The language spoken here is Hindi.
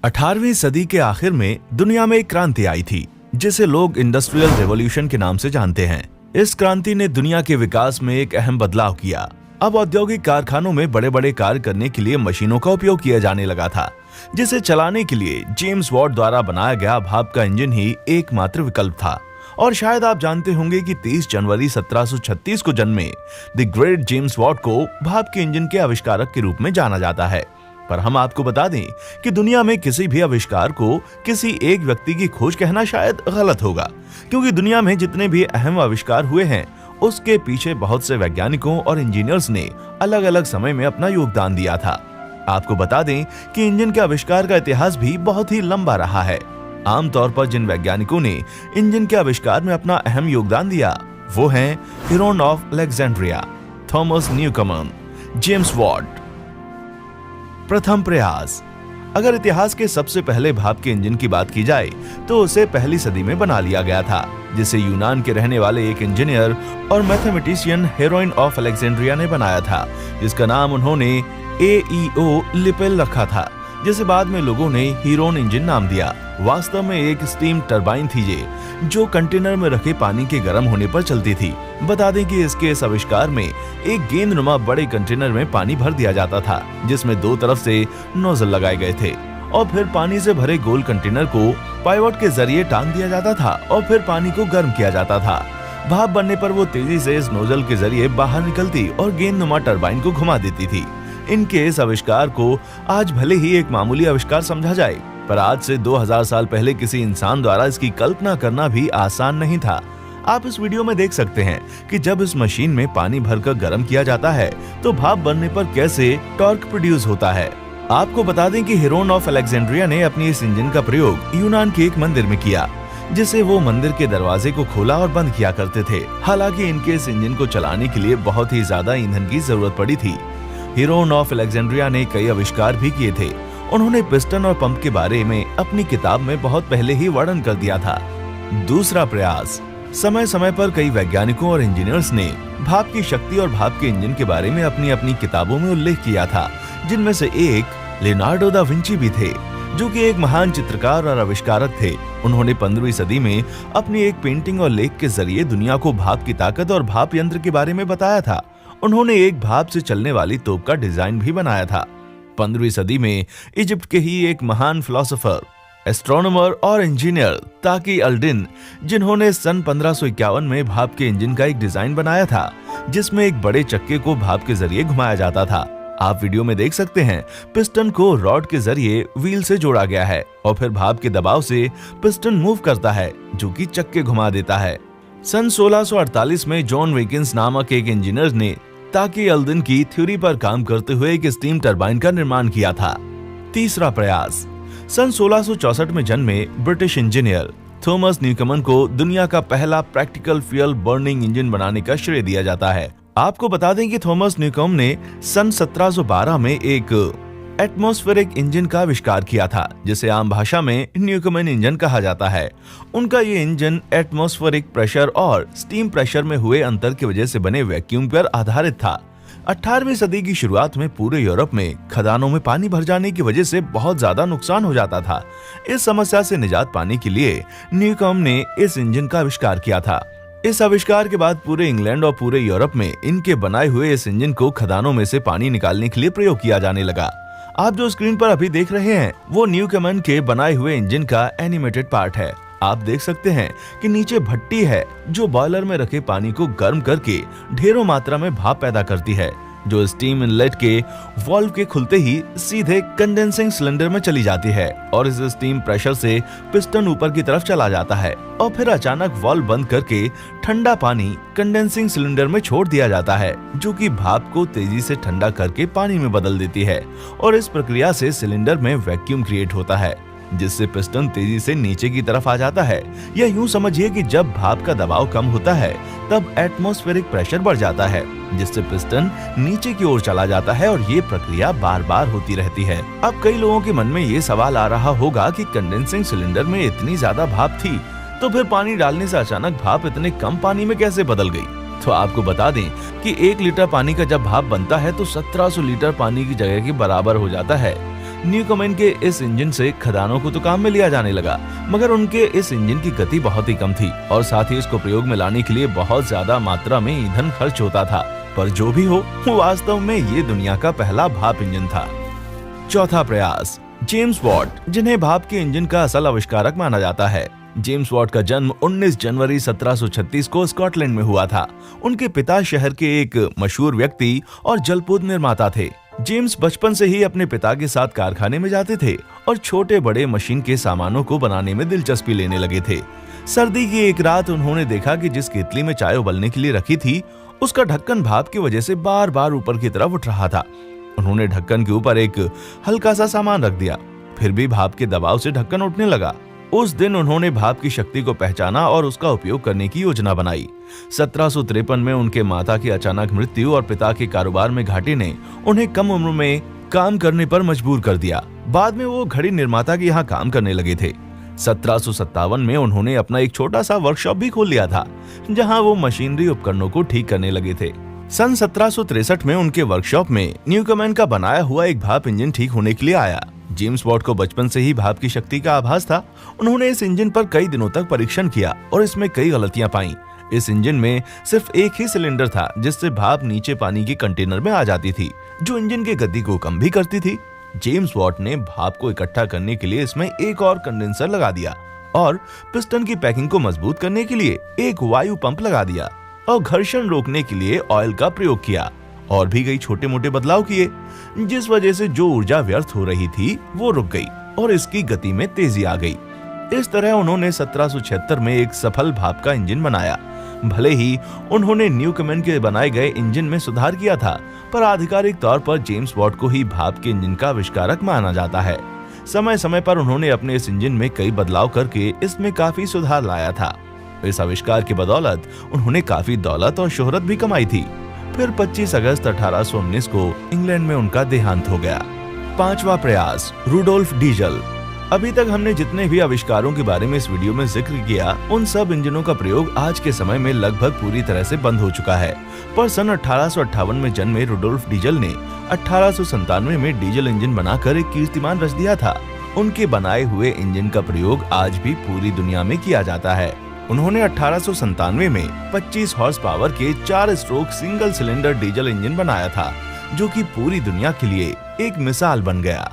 18वीं सदी के आखिर में दुनिया में एक क्रांति आई थी जिसे लोग इंडस्ट्रियल रेवोल्यूशन के नाम से जानते हैं। इस क्रांति ने दुनिया के विकास में एक अहम बदलाव किया। अब औद्योगिक कारखानों में बड़े बड़े कार्य करने के लिए मशीनों का उपयोग किया जाने लगा था, जिसे चलाने के लिए जेम्स वॉट द्वारा बनाया गया भाप का इंजन ही एकमात्र विकल्प था। और शायद आप जानते होंगे कि 30 जनवरी 1736 को जन्मे द ग्रेट जेम्स वॉट को भाप के इंजन के आविष्कारक के रूप में जाना जाता है। पर हम आपको बता दें कि दुनिया में किसी भी आविष्कार को किसी एक व्यक्ति की खोज कहना शायद गलत होगा, क्योंकि दुनिया में जितने भी अहम आविष्कार हुए हैं उसके पीछे बहुत से वैज्ञानिकों और इंजीनियर्स ने अलग अलग समय में अपना योगदान दिया था। आपको बता दें कि इंजन के आविष्कार का इतिहास भी बहुत ही लंबा रहा है। आमतौर पर जिन वैज्ञानिकों ने इंजन के आविष्कार में अपना अहम योगदान दिया वो हैं Heron of Alexandria, Thomas Newcomen, James Watt. प्रथम प्रयास। अगर इतिहास के सबसे पहले भाप के इंजन की बात की जाए तो उसे पहली सदी में बना लिया गया था, जिसे यूनान के रहने वाले एक इंजीनियर और मैथमेटिशियन हीरोइन ऑफ अलेक्जेंड्रिया ने बनाया था, जिसका नाम उन्होंने एईओ लिपेल रखा था, जिसे बाद में लोगों ने हीरोन इंजन नाम दिया। वास्तव में एक स्टीम टरबाइन थी ये, जो कंटेनर में रखे पानी के गर्म होने पर चलती थी। बता दें कि इसके इस आविष्कार में एक गेंदनुमा बड़े कंटेनर में पानी भर दिया जाता था, जिसमें दो तरफ से नोजल लगाए गए थे, और फिर पानी से भरे गोल कंटेनर को पाइवट के जरिए टांग दिया जाता था और फिर पानी को गर्म किया जाता था। भाप बनने पर वो तेजी से इस नोजल के जरिए बाहर निकलती और गेंदनुमा टरबाइन को घुमा देती थी। इनके इस आविष्कार को आज भले ही एक मामूली आविष्कार समझा जाए, पर आज से 2000 साल पहले किसी इंसान द्वारा इसकी कल्पना करना भी आसान नहीं था। आप इस वीडियो में देख सकते हैं कि जब इस मशीन में पानी भरकर गर्म किया जाता है तो भाप बनने पर कैसे टॉर्क प्रोड्यूस होता है। आपको बता दें कि हीरोन ऑफ अलेक्जेंड्रिया ने अपनी इस इंजन का प्रयोग यूनान के एक मंदिर में किया, जिसे वो मंदिर के दरवाजे को खोला और बंद किया करते थे। हालांकि इनके इस इंजन को चलाने के लिए बहुत ही ज्यादा ईंधन की जरूरत पड़ी थी। हीरोन ऑफ अलेक्जेंड्रिया ने कई आविष्कार भी किए थे। उन्होंने पिस्टन और पंप के बारे में अपनी किताब में बहुत पहले ही वर्णन कर दिया था। दूसरा प्रयास। समय समय पर कई वैज्ञानिकों और इंजीनियर्स ने भाप की शक्ति और भाप के इंजन के बारे में अपनी अपनी किताबों में उल्लेख किया था, जिनमें से एक लियोनार्डो दा विंची भी थे, जो कि एक महान चित्रकार और आविष्कारक थे। उन्होंने 15वीं सदी में अपनी एक पेंटिंग और लेख के जरिए दुनिया को भाप की ताकत और भाप यंत्र के बारे में बताया था। उन्होंने एक भाप से चलने वाली तोप का डिजाइन भी बनाया था। 15वीं सदी में इजिप्ट के ही एक महान फिलोसोफर, एस्ट्रोनॉमर और इंजीनियर ताकी अल-दिन, जिन्होंने सन 1551 में भाप के इंजन का एक डिजाइन बनाया था, जिसमें एक बड़े चक्के को भाप के जरिए घुमाया जाता था। आप वीडियो में देख सकते हैं, पिस्टन को रॉड के जरिए व्हील से जोड़ा गया है और फिर भाप के दबाव से पिस्टन मूव करता है, जो कि चक्के घुमा देता है। सन 1648 में जॉन विकिंस नामक एक इंजीनियर ने ताकी अल-दिन की थ्योरी पर काम करते हुए एक स्टीम टरबाइन का निर्माण किया था। तीसरा प्रयास। सन 1664 में जन्मे ब्रिटिश इंजीनियर थॉमस न्यूकमन को दुनिया का पहला प्रैक्टिकल फ्यूल बर्निंग इंजन बनाने का श्रेय दिया जाता है। आपको बता दें कि थॉमस न्यूकमन ने सन 1712 में एक एटमॉस्फेरिक इंजन का आविष्कार किया था, जिसे आम भाषा में न्यूकमन इंजन कहा जाता है। उनका ये इंजन एटमॉस्फेरिक प्रेशर और स्टीम प्रेशर में हुए अंतर की वजह से बने वैक्यूम पर आधारित था। 18वीं सदी की शुरुआत में पूरे यूरोप में खदानों में पानी भर जाने की वजह से बहुत ज्यादा नुकसान हो जाता था। इस समस्या से निजात पाने के लिए न्यूकमन ने इस इंजन का आविष्कार किया था। इस आविष्कार के बाद पूरे इंग्लैंड और पूरे यूरोप में इनके बनाए हुए इस इंजन को खदानों में से पानी निकालने के लिए प्रयोग किया जाने लगा। आप जो स्क्रीन पर अभी देख रहे हैं वो न्यूकमन के बनाए हुए इंजन का एनिमेटेड पार्ट है। आप देख सकते हैं कि नीचे भट्टी है, जो बॉयलर में रखे पानी को गर्म करके ढेरों मात्रा में भाप पैदा करती है, जो स्टीम इनलेट के वाल्व के खुलते ही सीधे कंडेंसिंग सिलेंडर में चली जाती है और इस स्टीम प्रेशर से पिस्टन ऊपर की तरफ चला जाता है और फिर अचानक वाल्व बंद करके ठंडा पानी कंडेंसिंग सिलेंडर में छोड़ दिया जाता है, जो कि भाप को तेजी से ठंडा करके पानी में बदल देती है और इस प्रक्रिया से सिलेंडर में वैक्यूम क्रिएट होता है, जिससे पिस्टन तेजी से नीचे की तरफ आ जाता है। या यूं समझिए कि जब भाप का दबाव कम होता है तब एटमॉस्फेरिक प्रेशर बढ़ जाता है, जिससे पिस्टन नीचे की ओर चला जाता है और ये प्रक्रिया बार बार होती रहती है। अब कई लोगों के मन में ये सवाल आ रहा होगा कि कंडेंसिंग सिलेंडर में इतनी ज्यादा भाप थी, तो फिर पानी डालने से अचानक भाप इतने कम पानी में कैसे बदल गई। तो आपको बता दें कि 1 लीटर पानी का जब भाप बनता है तो 1700 लीटर पानी की जगह के बराबर हो जाता है। न्यूकॉमेन के इस इंजन से खदानों को तो काम में लिया जाने लगा, मगर उनके इस इंजन की गति बहुत ही कम थी और साथ ही इसको प्रयोग में लाने के लिए बहुत ज्यादा मात्रा में ईंधन खर्च होता था। पर जो भी हो, वास्तव में ये दुनिया का पहला भाप इंजन था। चौथा प्रयास, जेम्स वॉट, जिन्हें भाप के इंजन का असल आविष्कारक माना जाता है। जेम्स वॉट का जन्म 19 जनवरी 1736 को स्कॉटलैंड में हुआ था। उनके पिता शहर के एक मशहूर व्यक्ति और जलपोत निर्माता थे। जेम्स बचपन से ही अपने पिता के साथ कारखाने में जाते थे और छोटे बड़े मशीन के सामानों को बनाने में दिलचस्पी लेने लगे थे। सर्दी की एक रात उन्होंने देखा कि जिस केतली में चाय उबलने के लिए रखी थी, उसका ढक्कन भाप की वजह से बार बार ऊपर की तरफ उठ रहा था। उन्होंने ढक्कन के ऊपर एक हल्का सा सामान रख दिया, फिर भी भाप के दबाव से ढक्कन उठने लगा। उस दिन उन्होंने भाप की शक्ति को पहचाना और उसका उपयोग करने की योजना बनाई। 1753 में उनके माता की अचानक मृत्यु और पिता के कारोबार में घाटे ने उन्हें कम उम्र में काम करने पर मजबूर कर दिया। बाद में वो घड़ी निर्माता के यहाँ काम करने लगे थे। 1757 में उन्होंने अपना एक छोटा सा वर्कशॉप भी खोल लिया था, जहाँ वो मशीनरी उपकरणों को ठीक करने लगे थे। सन 1763 में उनके वर्कशॉप में न्यूकॉमेन का बनाया हुआ एक भाप इंजन ठीक होने के लिए आया। जेम्स वॉट को बचपन से ही भाप की शक्ति का आभास था। उन्होंने इस इंजन पर कई दिनों तक परीक्षण किया और इसमें कई गलतियां पाई। इस इंजन में सिर्फ एक ही सिलेंडर था, जिससे भाप नीचे पानी के कंटेनर में आ जाती थी, जो इंजन की गति को कम भी करती थी। जेम्स वॉट ने भाप को इकट्ठा करने के लिए इसमें एक और कंडेंसर लगा दिया और पिस्टन की पैकिंग को मजबूत करने के लिए एक वायु पंप लगा दिया और घर्षण रोकने के लिए ऑयल का प्रयोग किया और भी कई छोटे मोटे बदलाव किए, जिस वजह से जो ऊर्जा व्यर्थ हो रही थी वो रुक गई और इसकी गति में तेजी आ गई। इस तरह उन्होंने 1776 में एक सफल भाप का इंजन बनाया। भले ही उन्होंने न्यूकॉमेन के बनाए गए इंजन में सुधार किया था, पर आधिकारिक तौर पर जेम्स वॉट को ही भाप के इंजन का आविष्कारक माना जाता है। समय समय पर उन्होंने अपने इस इंजन में कई बदलाव करके इसमें काफी सुधार लाया था। इस आविष्कार की बदौलत उन्होंने काफी दौलत और शोहरत भी कमाई थी। फिर 25 अगस्त 1819 को इंग्लैंड में उनका देहांत हो गया। पांचवा प्रयास, रुडोल्फ डीजल। अभी तक हमने जितने भी आविष्कारों के बारे में इस वीडियो में जिक्र किया, उन सब इंजनों का प्रयोग आज के समय में लगभग पूरी तरह से बंद हो चुका है। पर सन 1858 में जन्मे रुडोल्फ डीजल ने 1897 में डीजल इंजन बनाकर एक कीर्तिमान रच दिया था। उनके बनाए हुए इंजन का प्रयोग आज भी पूरी दुनिया में किया जाता है। उन्होंने 1897 में 25 हॉर्स पावर के 4 stroke single cylinder diesel engine बनाया था, जो कि पूरी दुनिया के लिए एक मिसाल बन गया।